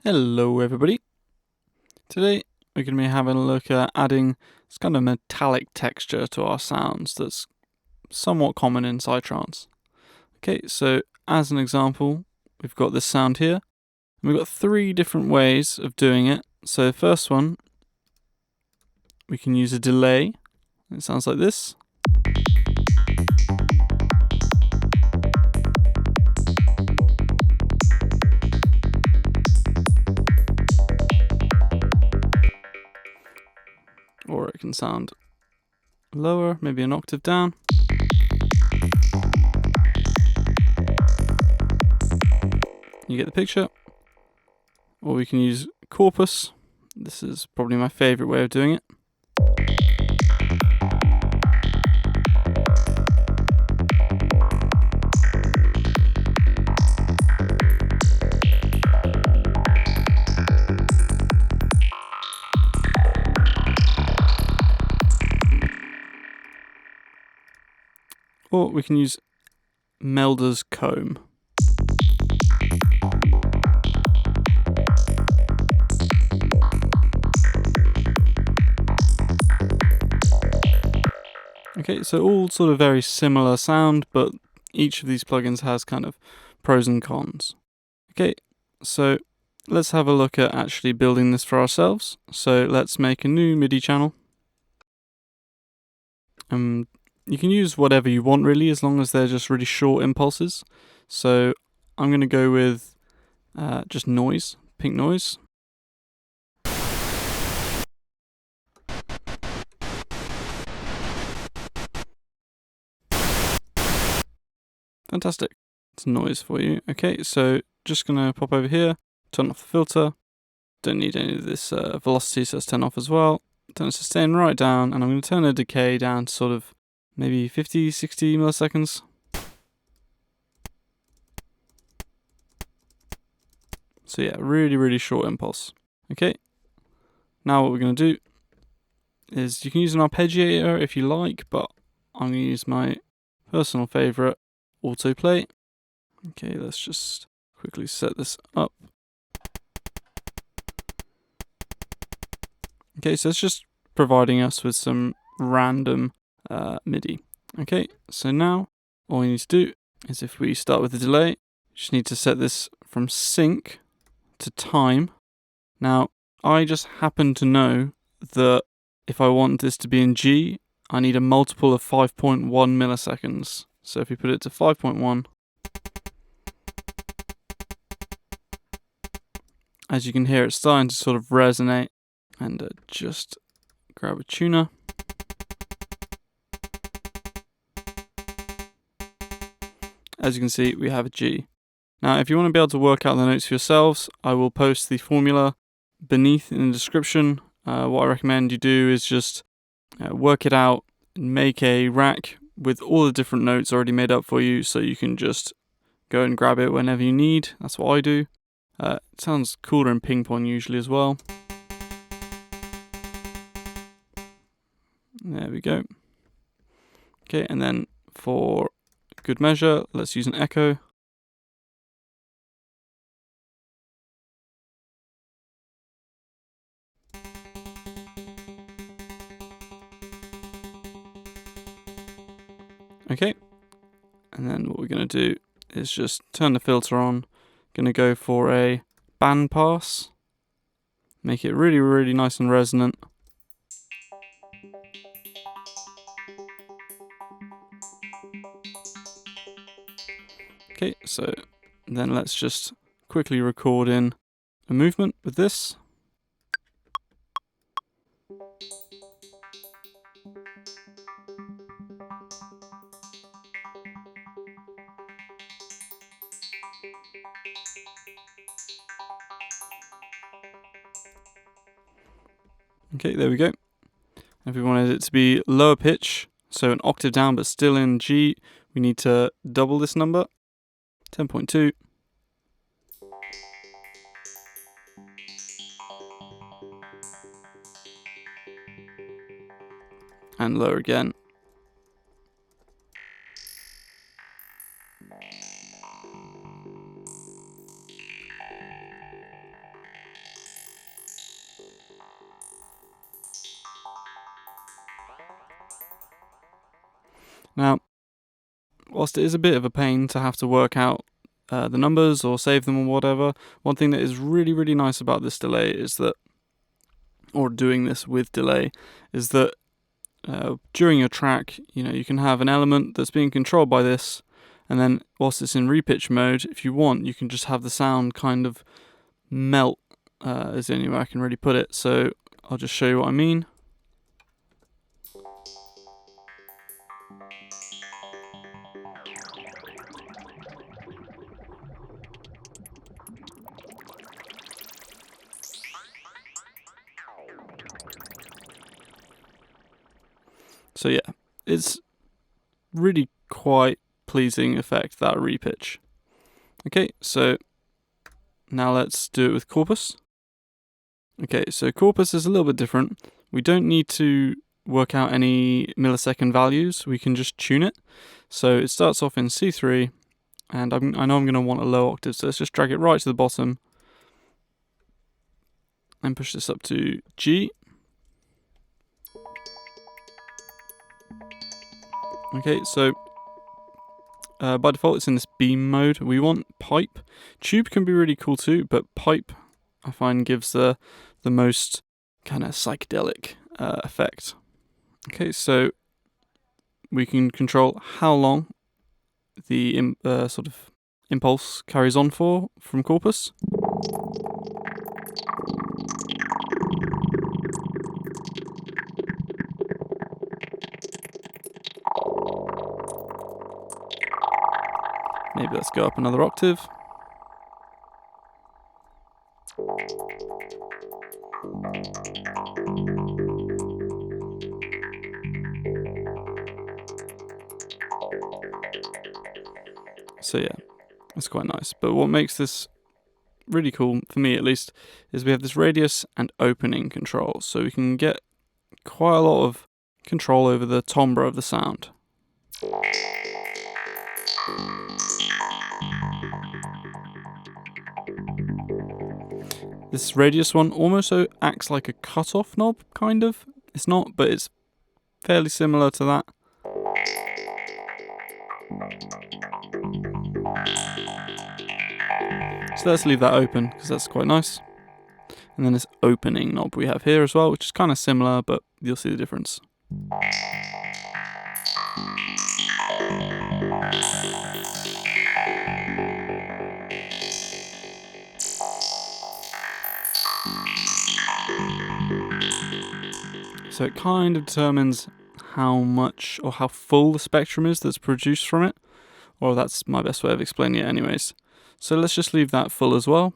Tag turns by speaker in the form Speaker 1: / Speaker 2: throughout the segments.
Speaker 1: Hello everybody. Today we're going to be having a look at adding this kind of metallic texture to our sounds that's somewhat common in Psytrance. Okay, so as an example, we've got this sound here, and we've got three different ways of doing it. So the first one, we can use a delay. It sounds like this. Or it can sound lower, maybe an octave down. You get the picture. Or we can use Corpus. This is probably my favourite way of doing it. Or we can use Melder's comb. Okay, so all sort of very similar sound, but each of these plugins has kind of pros and cons. Okay, so let's have a look at actually building this for ourselves. So let's make a new MIDI channel. You can use whatever you want really, as long as they're just really short impulses. So I'm going to go with just noise, pink noise. Fantastic. It's noise for you. Okay, so just going to pop over here, turn off the filter. Don't need any of this velocity, so let's turn off as well. Turn the sustain right down, and I'm going to turn the decay down to sort of maybe 50, 60 milliseconds. So yeah, really, really short impulse. Okay, now what we're going to do is you can use an arpeggiator if you like, but I'm going to use my personal favourite, autoplay. Okay, let's just quickly set this up. Okay, so it's just providing us with some random MIDI. Okay, so now all we need to do is, if we start with the delay, just need to set this from sync to time. Now, I just happen to know that if I want this to be in G, I need a multiple of 5.1 milliseconds. So if we put it to 5.1, as you can hear, it's starting to sort of resonate. And just grab a tuner. As you can see, we have a G. Now, if you want to be able to work out the notes for yourselves, I will post the formula beneath in the description. What I recommend you do is just work it out and make a rack with all the different notes already made up for you, so you can just go and grab it whenever you need. That's what I do. It sounds cooler in ping pong usually as well. There we go. Okay, and then for good measure, let's use an echo. Okay, and then what we're going to do is just turn the filter on. Going to go for a band pass. Make it really, really nice and resonant. Okay, so then let's just quickly record in a movement with this. Okay, there we go. If we wanted it to be lower pitch, so an octave down but still in G, we need to double this number, 10.2. And lower again. Now, whilst it is a bit of a pain to have to work out the numbers or save them or whatever, one thing that is really, really nice about this delay is that, or doing this with delay, is that during your track, you can have an element that's being controlled by this, and then whilst it's in repitch mode, if you want, you can just have the sound kind of melt, is the only way I can really put it. So I'll just show you what I mean. So yeah, it's really quite pleasing effect, that repitch. Okay, so now let's do it with Corpus. Okay, so Corpus is a little bit different. We don't need to work out any millisecond values, we can just tune it. So it starts off in C3, and I know I'm going to want a low octave, so let's just drag it right to the bottom and push this up to G. Okay, so by default it's in this beam mode. We want pipe. Tube can be really cool too, but pipe I find gives the most kind of psychedelic effect. Okay, so we can control how long the sort of impulse carries on for from Corpus. Maybe let's go up another octave. So yeah, it's quite nice. But what makes this really cool, for me at least, is we have this radius and opening control. So we can get quite a lot of control over the timbre of the sound. This radius one almost acts like a cutoff knob, kind of. It's not, but it's fairly similar to that. So let's leave that open, because that's quite nice. And then this opening knob we have here as well, which is kind of similar, but you'll see the difference. So it kind of determines how much or how full the spectrum is that's produced from it. Or that's my best way of explaining it anyways. So let's just leave that full as well.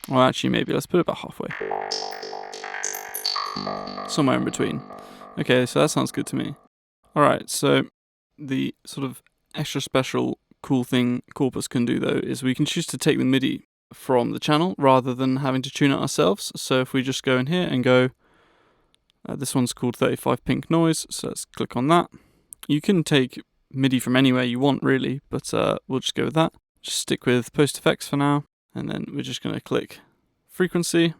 Speaker 1: Or actually maybe let's put it about halfway. Somewhere in between. Okay, so that sounds good to me. Alright, so the sort of extra special cool thing Corpus can do though is we can choose to take the MIDI from the channel rather than having to tune it ourselves. So if we just go in here and go, this one's called 35 pink noise, so let's click on that. You can take MIDI from anywhere you want really, but we'll just go with that. Just stick with post effects for now, and then we're just going to click frequency.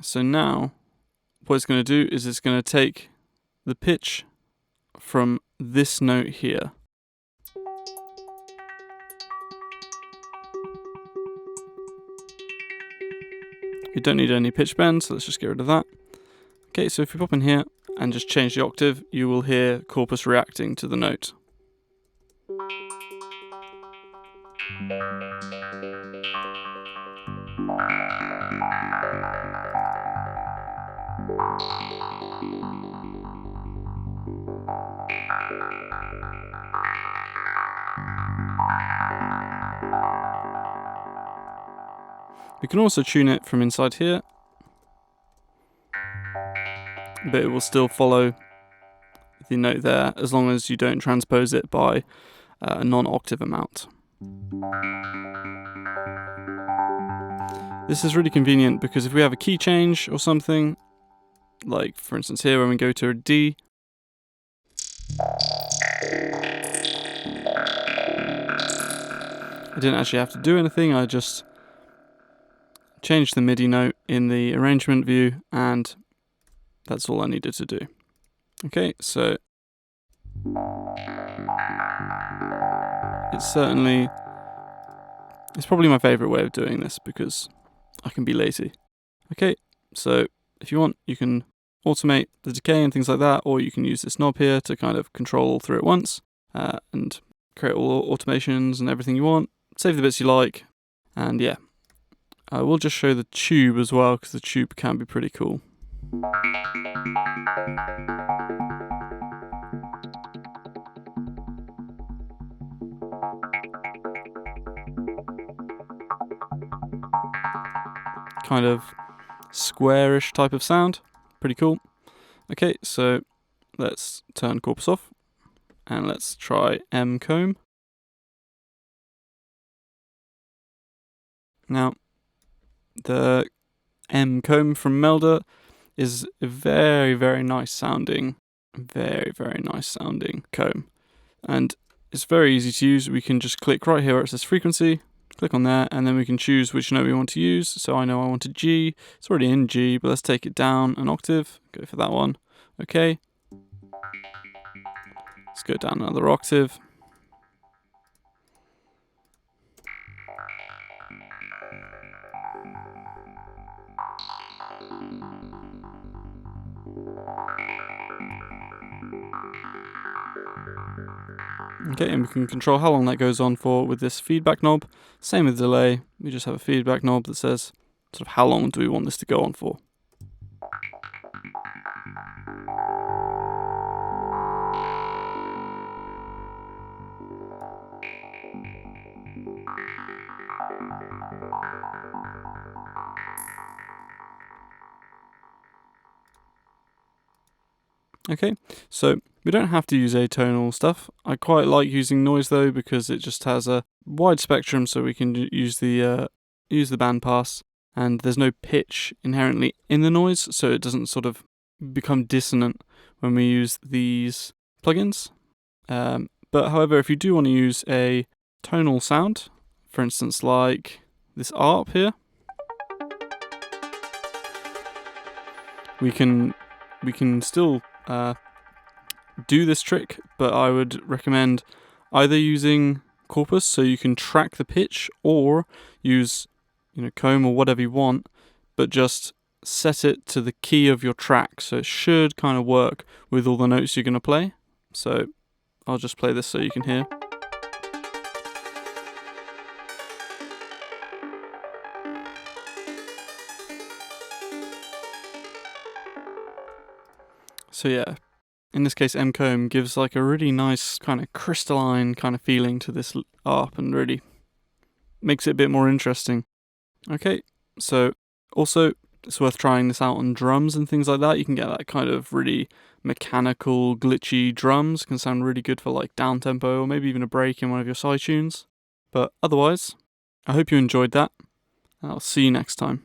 Speaker 1: So now what it's going to do is it's going to take the pitch from this note here. We don't need any pitch bend, so let's just get rid of that. Okay, so if we pop in here and just change the octave, you will hear Corpus reacting to the note. We can also tune it from inside here, but it will still follow the note there as long as you don't transpose it by a non-octave amount. This is really convenient because if we have a key change or something, like for instance here when we go to a D, I didn't actually have to do anything, I just changed the MIDI note in the arrangement view and that's all I needed to do. Okay, so It's probably my favourite way of doing this because I can be lazy. Okay, so if you want, you can automate the decay and things like that, or you can use this knob here to kind of control all through at once and create all automations and everything you want. Save the bits you like, and yeah. I will just show the tube as well, because the tube can be pretty cool. Kind of squarish type of sound. Pretty cool. Okay, so let's turn Corpus off, and let's try M comb. Now, the M comb from Melda is a very, very nice sounding comb, and it's very easy to use. We can just click right here where it says frequency, click on there, and then we can choose which note we want to use. So I know I want a G. It's already in G, but let's take it down an octave. Go for that one. Okay. Let's go down another octave. Okay, and we can control how long that goes on for with this feedback knob. Same with delay, we just have a feedback knob that says sort of how long do we want this to go on for. Okay, so we don't have to use atonal stuff. I quite like using noise though, because it just has a wide spectrum, so we can use the bandpass, and there's no pitch inherently in the noise, so it doesn't sort of become dissonant when we use these plugins. But however, if you do want to use a tonal sound, for instance like this ARP here, we can still do this trick, but I would recommend either using Corpus so you can track the pitch, or use comb or whatever you want, but just set it to the key of your track, so it should kind of work with all the notes you're going to play. So I'll just play this so you can hear. So yeah, in this case M comb gives like a really nice kind of crystalline kind of feeling to this ARP, and really makes it a bit more interesting. Okay, so also it's worth trying this out on drums and things like that. You can get that kind of really mechanical, glitchy drums. It can sound really good for like down tempo, or maybe even a break in one of your side tunes. But otherwise, I hope you enjoyed that, and I'll see you next time.